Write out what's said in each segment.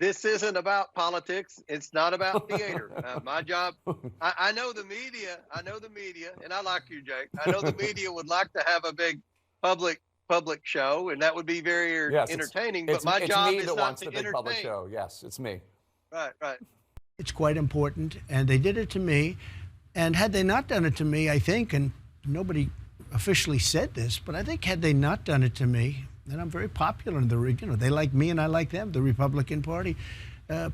This isn't about politics. It's not about theater. My job, I know the media. I know the media, and I like you, Jake. I know the media would like to have a big public show, and that would be very entertaining. But my job is not to entertain. Public show. Yes, it's me. Right. It's quite important, and they did it to me. And had they not done it to me, I think, and nobody officially said this, but I think had they not done it to me, and I'm very popular in the, they like me and I like them, the Republican Party,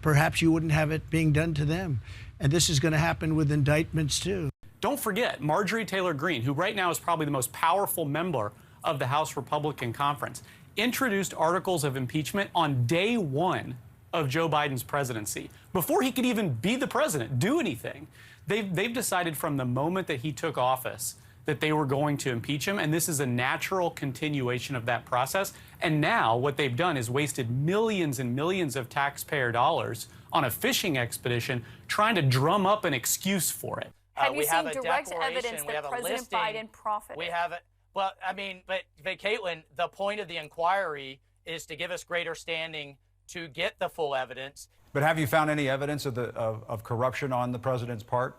perhaps you wouldn't have it being done to them. And this is going to happen with indictments, too. Don't forget, Marjorie Taylor Greene, who right now is probably the most powerful member of the House Republican Conference, introduced articles of impeachment on day one of Joe Biden's presidency, before he could even be the president, do anything. They've decided from the moment that he took office that they were going to impeach him, and this is a natural continuation of that process. And now what they've done is wasted millions and millions of taxpayer dollars on a fishing expedition trying to drum up an excuse for it. Have you seen direct evidence that President Biden profited? We have it. Well, I mean, but Caitlin, the point of the inquiry is to give us greater standing to get the full evidence. But have you found any evidence of corruption on the president's part?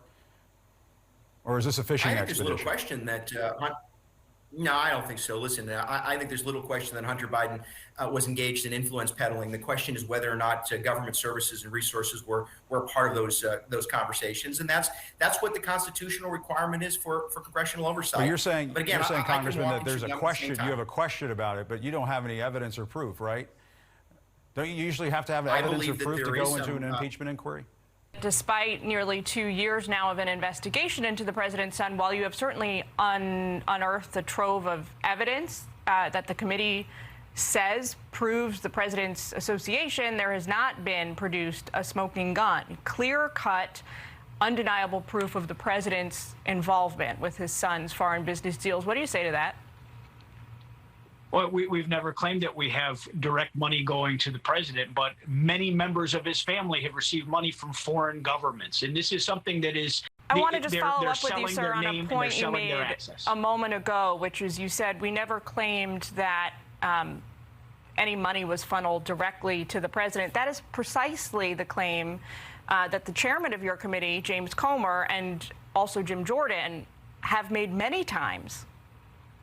Or is this a fishing expedition? There's little question that, no, I don't think so. Listen, I think there's little question that Hunter Biden was engaged in influence peddling. The question is whether or not government services and resources were part of those conversations. And that's what the constitutional requirement is for congressional oversight. Well, you're saying, but again, Congressman, that there's a question, you have a question about it, but you don't have any evidence or proof, right? Don't you usually have to have evidence or proof to go into an impeachment inquiry? Despite nearly 2 years now of an investigation into the president's son, while you have certainly unearthed a trove of evidence that the committee says proves the president's association, there has not been produced a smoking gun. Clear-cut, undeniable proof of the president's involvement with his son's foreign business deals. What do you say to that? Well, we've never claimed that we have direct money going to the president, but many members of his family have received money from foreign governments. And this is something that is... I want to just follow up with you, sir, on a point you made a moment ago, which is you said we never claimed that any money was funneled directly to the president. That is precisely the claim that the chairman of your committee, James Comer, and also Jim Jordan, have made many times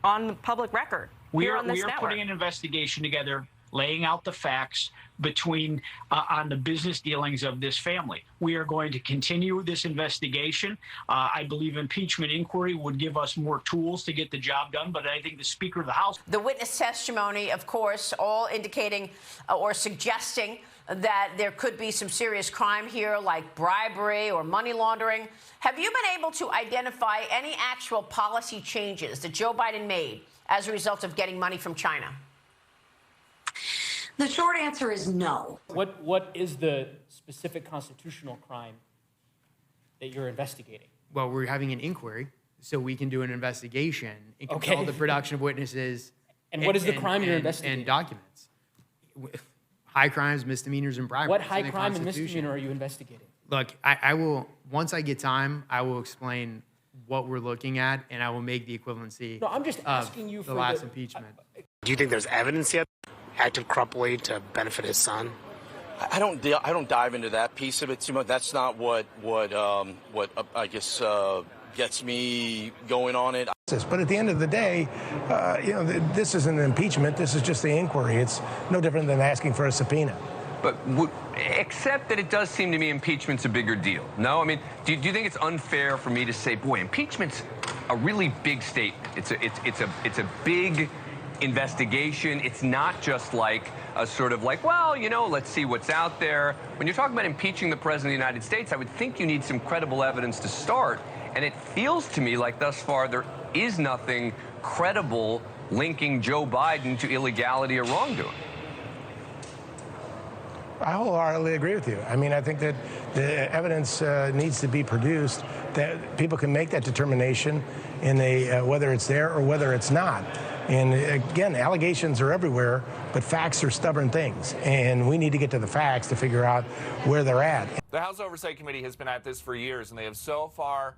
on the public record. We are putting an investigation together, laying out the facts between on the business dealings of this family. We are going to continue this investigation. I believe impeachment inquiry would give us more tools to get the job done, but I think the Speaker of the House... The witness testimony, of course, all indicating or suggesting that there could be some serious crime here, like bribery or money laundering. Have you been able to identify any actual policy changes that Joe Biden made as a result of getting money from China? The short answer is no. What is the specific constitutional crime that you're investigating? Well, we're having an inquiry, so we can do an investigation and control the production of witnesses. And what is the crime you're investigating? And documents. High crimes, misdemeanors, and bribery. What high crime and misdemeanor are you investigating? Look, I will, once I get time, I will explain what we're looking at, and I will make the equivalency. No, I'm just asking you for the last impeachment. Do you think there's evidence yet acted corruptly to benefit his son? I don't dive into that piece of it too much. That's not what I guess gets me going on it. But at the end of the day, this isn't an impeachment. This is just the inquiry. It's no different than asking for a subpoena. But except that it does seem to me impeachment's a bigger deal. No, I mean, do you think it's unfair for me to say, boy, impeachment's a really big statement. It's a big investigation. It's not just like a sort of like, well, let's see what's out there. When you're talking about impeaching the president of the United States, I would think you need some credible evidence to start. And it feels to me like thus far there is nothing credible linking Joe Biden to illegality or wrongdoing. I wholeheartedly agree with you. I mean, I think that the evidence needs to be produced, that people can make that determination in whether it's there or whether it's not. And again, allegations are everywhere, but facts are stubborn things. And we need to get to the facts to figure out where they're at. The House Oversight Committee has been at this for years, and they have so far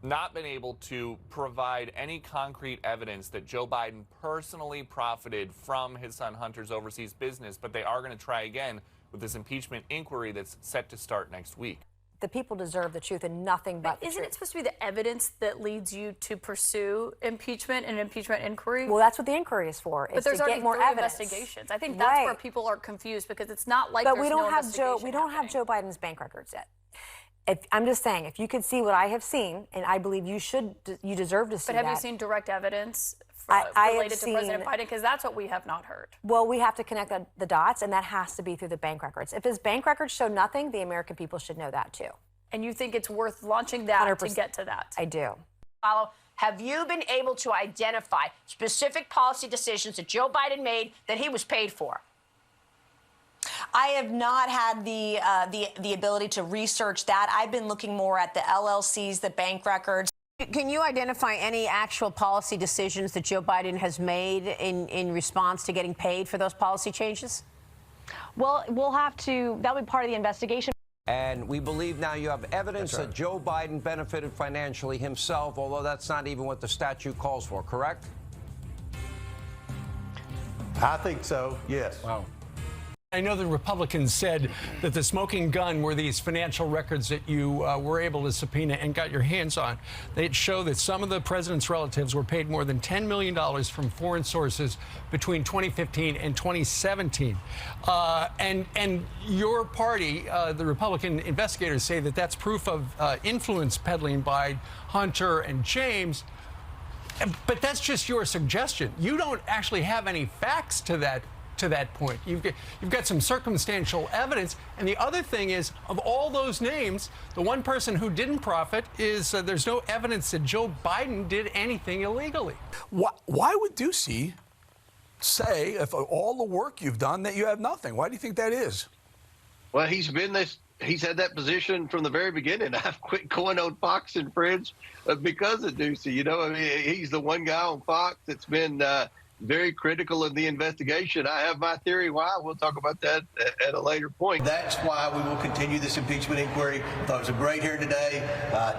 not been able to provide any concrete evidence that Joe Biden personally profited from his son Hunter's overseas business, but they are going to try again with this impeachment inquiry that's set to start next week. The people deserve the truth and nothing but the Isn't truth. it supposed to be the evidence that leads you to pursue impeachment and an impeachment inquiry? Well, that's what the inquiry is for. But Is there's to already get more 3 evidence. investigations. I think that's where people are confused because it's not like there's no investigation We don't have Joe Biden's bank records yet. I'm just saying, if you could see what I have seen, and I believe you deserve to see But have that. you seen direct evidence I have related to President seen- Biden? Because that's what we have not heard. Well, we have to connect the dots, and that has to be through the bank records. If his bank records show nothing, the American people should know that too. And you think it's worth launching that 100%. to get to that? I do. Follow. Have you been able to identify specific policy decisions that Joe Biden made that he was paid for? I have not had the ability to research that. I've been looking more at the LLCs, the bank records. Can you identify any actual policy decisions that Joe Biden has made in response to getting paid for those policy changes? Well, that'll be part of the investigation. And we believe now you have evidence That's right. that Joe Biden benefited financially himself, although that's not even what the statute calls for, correct? I think so, yes. Wow. I know the Republicans said that the smoking gun were these financial records that you were able to subpoena and got your hands on. They show that some of the president's relatives were paid more than $10 million from foreign sources between 2015 and 2017. And your party, the Republican investigators, say that that's proof of influence peddling by Hunter and James. But that's just your suggestion. You don't actually have any facts to that point. You've got some circumstantial evidence. And the other thing is, of all those names, the one person who didn't profit is there's no evidence that Joe Biden did anything illegally. Why would Ducey say, if all the work you've done, that you have nothing? Why do you think that is? Well, he's had that position from the very beginning. I've quit going on Fox and Friends because of Ducey. You know, I mean, he's the one guy on Fox that's been very critical of the investigation. I have my theory why. We'll talk about that at a later point. That's why we will continue this impeachment inquiry. I thought it was a great hearing today.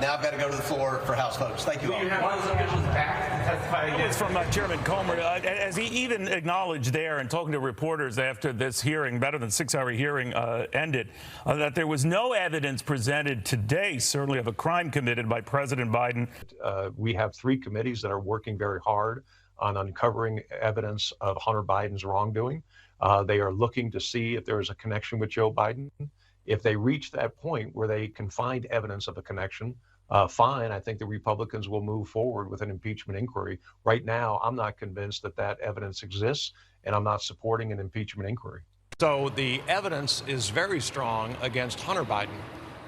Now I've got to go to the floor for House votes. Thank you all. You have one of those officials back to testify again? It's from Chairman Comer, as he even acknowledged there and talking to reporters after this hearing, better than 6-hour hearing ended, that there was no evidence presented today, certainly of a crime committed by President Biden. We have 3 committees that are working very hard on uncovering evidence of Hunter Biden's wrongdoing. They are looking to see if there is a connection with Joe Biden. If they reach that point where they can find evidence of a connection, fine. I think the Republicans will move forward with an impeachment inquiry. Right now, I'm not convinced that that evidence exists, and I'm not supporting an impeachment inquiry. So the evidence is very strong against Hunter Biden.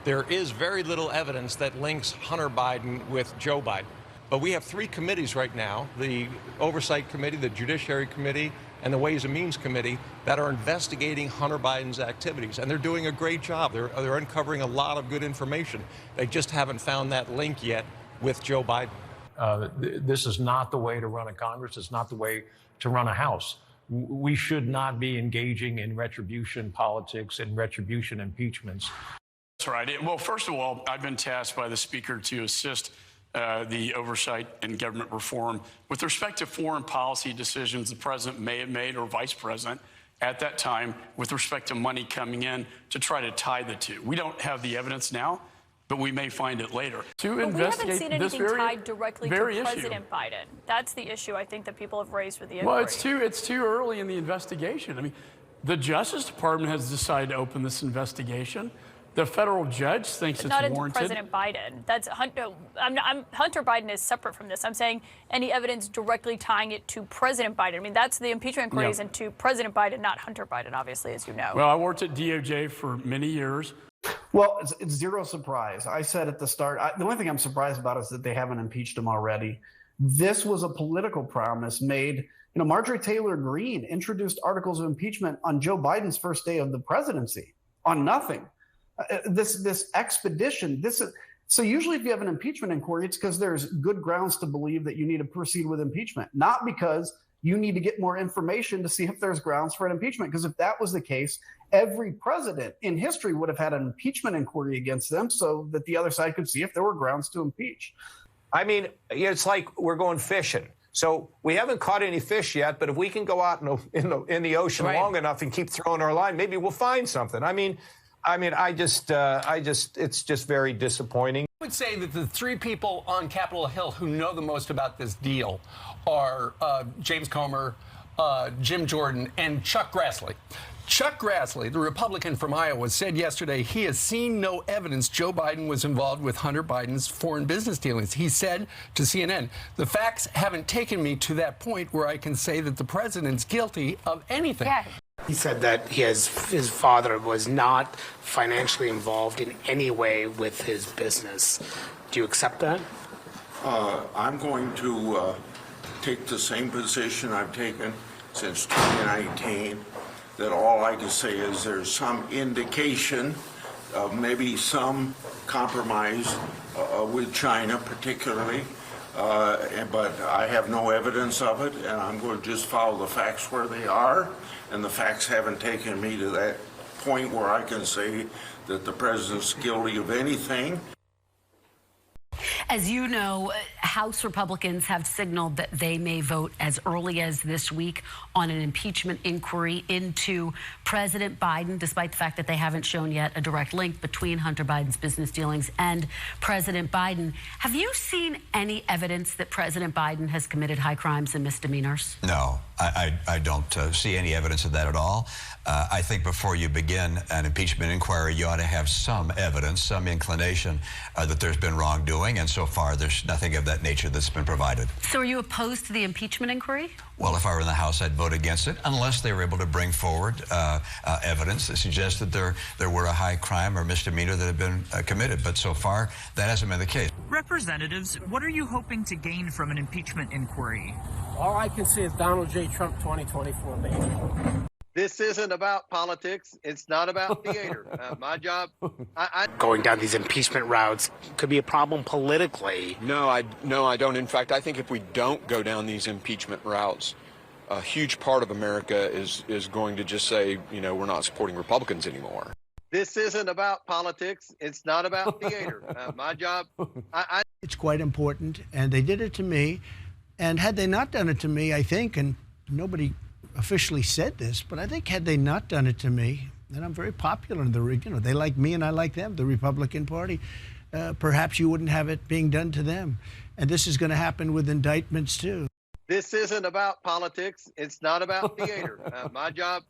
There is very little evidence that links Hunter Biden with Joe Biden. But we have 3 committees right now, the Oversight Committee, the Judiciary Committee, and the Ways and Means Committee, that are investigating Hunter Biden's activities. And they're doing a great job. They're uncovering a lot of good information. They just haven't found that link yet with Joe Biden. This is not the way to run a Congress. It's not the way to run a House. We should not be engaging in retribution politics and retribution impeachments. That's right. Well, first of all, I've been tasked by the Speaker to assist the oversight and government reform with respect to foreign policy decisions the president may have made, or vice president at that time, with respect to money coming in, to try to tie the two. We don't have the evidence now, but we may find it later. But we haven't seen anything tied directly to President Biden. That's the issue I think that people have raised with the inquiry. Well, it's too early in the investigation. I mean, the Justice Department has decided to open this investigation. The federal judge thinks it's warranted. Not into President Biden. That's Hunter Biden is separate from this. I'm saying any evidence directly tying it to President Biden. I mean, that's the impeachment inquiry is into President Biden, not Hunter Biden, obviously, as you know. Well, I worked at DOJ for many years. Well, it's zero surprise. I said at the start, the only thing I'm surprised about is that they haven't impeached him already. This was a political promise made. You know, Marjorie Taylor Greene introduced articles of impeachment on Joe Biden's first day of the presidency on nothing. This expedition, so usually if you have an impeachment inquiry, it's because there's good grounds to believe that you need to proceed with impeachment, not because you need to get more information to see if there's grounds for an impeachment. Because if that was the case, every president in history would have had an impeachment inquiry against them so that the other side could see if there were grounds to impeach. I mean, it's like we're going fishing. So we haven't caught any fish yet, but if we can go out in the ocean long enough and keep throwing our line, maybe we'll find something. It's just very disappointing. I would say that the three people on Capitol Hill who know the most about this deal are James Comer, Jim Jordan, and Chuck Grassley. Chuck Grassley, the Republican from Iowa, said yesterday he has seen no evidence Joe Biden was involved with Hunter Biden's foreign business dealings. He said to CNN, "The facts haven't taken me to that point where I can say that the president's guilty of anything." Yeah. He said that his father was not financially involved in any way with his business. Do you accept that? I'm going to take the same position I've taken since 2019, that all I can say is there's some indication of maybe some compromise with China particularly, but I have no evidence of it, and I'm going to just follow the facts where they are, and the facts haven't taken me to that point where I can say that the president's guilty of anything. As you know, House Republicans have signaled that they may vote as early as this week on an impeachment inquiry into President Biden, despite the fact that they haven't shown yet a direct link between Hunter Biden's business dealings and President Biden. Have you seen any evidence that President Biden has committed high crimes and misdemeanors? No, I don't see any evidence of that at all. I think before you begin an impeachment inquiry, you ought to have some evidence, some inclination that there's been wrongdoing, and so far there's nothing of that nature that's been provided. So are you opposed to the impeachment inquiry? Well, if I were in the House, I'd vote against it, unless they were able to bring forward evidence that suggests that there were a high crime or misdemeanor that had been committed. But so far, that hasn't been the case. Representatives, what are you hoping to gain from an impeachment inquiry? All I can see is Donald J. Trump 2024, baby. This isn't about politics. It's not about theater. My job. Going down these impeachment routes could be a problem politically. No, I don't. In fact, I think if we don't go down these impeachment routes, a huge part of America is going to just say, we're not supporting Republicans anymore. This isn't about politics. It's not about theater. My job. It's quite important, and they did it to me. And had they not done it to me, I think, and nobody officially said this, but I think had they not done it to me, and I'm very popular in the region, they like me and I like them, the Republican Party, perhaps you wouldn't have it being done to them. And this is going to happen with indictments too. This isn't about politics. It's not about theater. My job.